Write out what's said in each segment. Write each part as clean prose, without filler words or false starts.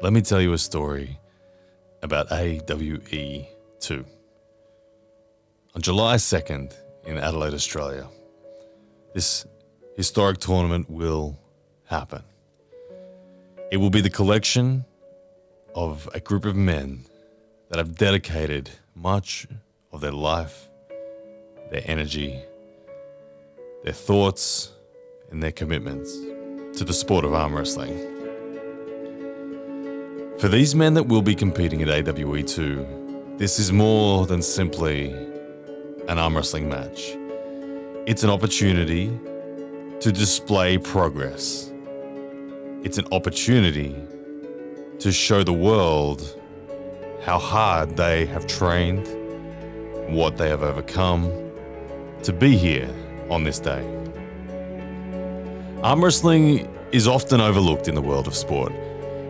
let me tell you a story about AWE2. On July 2nd in Adelaide, Australia, this historic tournament will happen. It will be the collection of a group of men that have dedicated much of their life, their energy, their thoughts, and their commitments to the sport of arm wrestling. For these men that will be competing at AWE2, this is more than simply an arm wrestling match. It's an opportunity to display progress. It's an opportunity to show the world how hard they have trained, what they have overcome to be here on this day. Arm wrestling is often overlooked in the world of sport.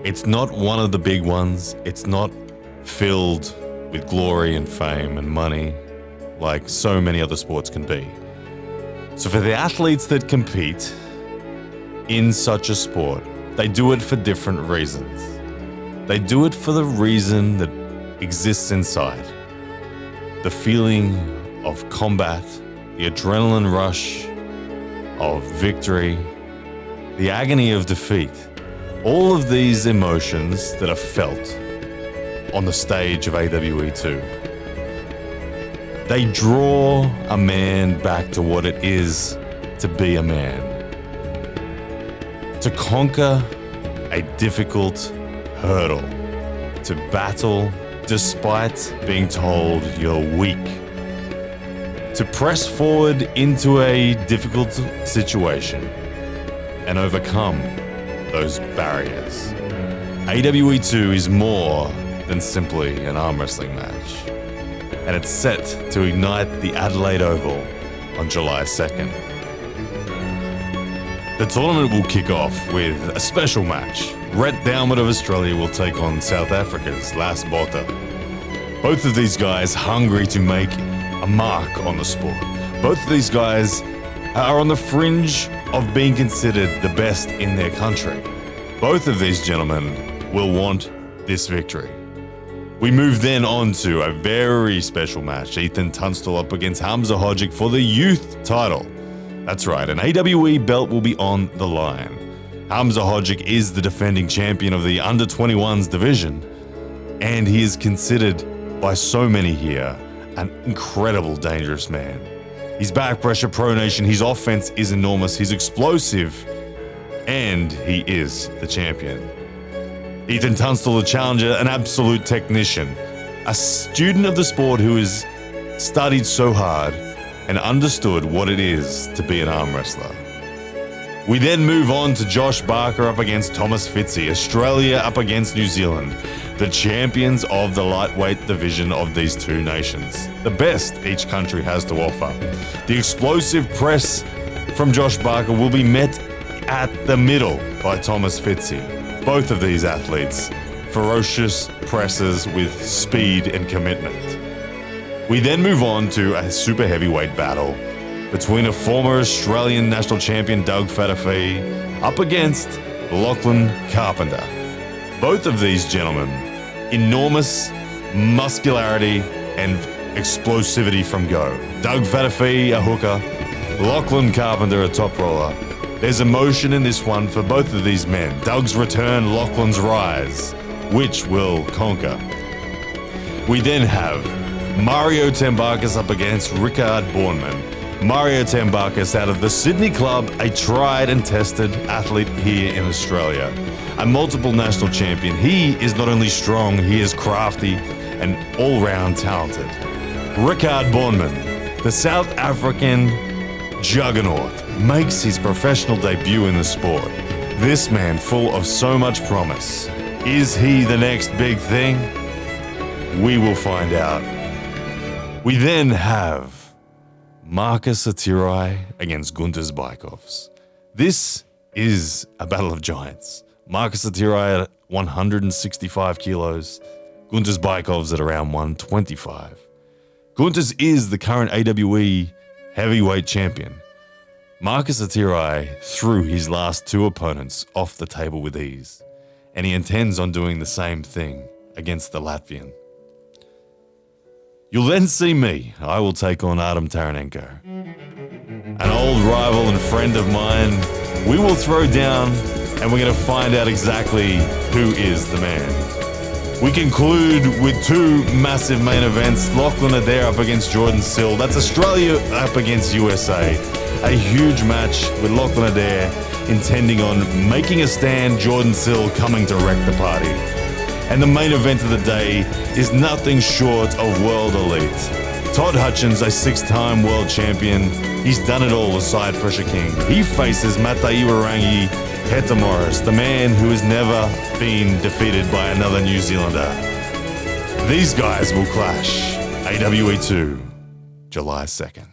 It's not one of the big ones. It's not filled with glory and fame and money like so many other sports can be. So for the athletes that compete in such a sport, they do it for different reasons. They do it for the reason that exists inside. The feeling of combat, the adrenaline rush of victory, the agony of defeat. All of these emotions that are felt on the stage of AWE2. They draw a man back to what it is to be a man. To conquer a difficult hurdle. To battle despite being told you're weak. To press forward into a difficult situation and overcome those barriers. AWE2 is more than simply an arm wrestling match. And it's set to ignite the Adelaide Oval on July 2nd. The tournament will kick off with a special match. Rhett Downward of Australia will take on South Africa's Las Bota. Both of these guys hungry to make a mark on the sport. Both of these guys are on the fringe of being considered the best in their country. Both of these gentlemen will want this victory. We move then on to a very special match. Ethan Tunstall up against Hamza Hodzic for the youth title. That's right, an AWE belt will be on the line. Hamza Hodzic is the defending champion of the under-21s division, and he is considered by so many here an incredible, dangerous man. His back pressure pronation, his offense is enormous, he's explosive, and he is the champion. Ethan Tunstall, the challenger, an absolute technician, a student of the sport who has studied so hard and understood what it is to be an arm wrestler. We then move on to Josh Barker up against Thomas Fitzy, Australia up against New Zealand, the champions of the lightweight division of these two nations, the best each country has to offer. The explosive press from Josh Barker will be met at the middle by Thomas Fitzy. Both of these athletes, ferocious presses with speed and commitment. We then move on to a super heavyweight battle between a former Australian national champion Doug Fatafi up against Lachlan Carpenter. Both of these gentlemen, enormous muscularity and explosivity from go. Doug Fatafi, a hooker, Lachlan Carpenter, a top roller. There's emotion in this one for both of these men. Doug's return, Lachlan's rise. Which will conquer? We then have Mario Tambakis up against Rickard Bornman. Mario Tambakis out of the Sydney club, a tried and tested athlete here in Australia. A multiple national champion. He is not only strong, he is crafty and all-round talented. Rickard Bornman, the South African juggernaut, makes his professional debut in the sport. This man full of so much promise. Is he the next big thing? We will find out. We then have Marcus Atirai against Gunter Zbykovs. This is a battle of giants. Marcus Atirai at 165 kilos, Gunter Zbykovs at around 125. Gunter's is the current AWE heavyweight champion. Marcus Atirai threw his last two opponents off the table with ease. and he intends on doing the same thing against the Latvian. You'll then see me. I will take on Artem Taranenko. An old rival and friend of mine. We will throw down, and we're going to find out exactly who is the man. We conclude with two massive main events. Lachlan Adair up against Jordan Sill. That's Australia up against USA. A huge match with Lachlan Adair intending on making a stand, Jordan Sill coming to wreck the party. And the main event of the day is nothing short of world elite. Todd Hutchins, a 6-time world champion. He's done it all, the side pressure king. He faces Mataiwarangi Heta Morris, the man who has never been defeated by another New Zealander. These guys will clash. AWE2, July 2nd.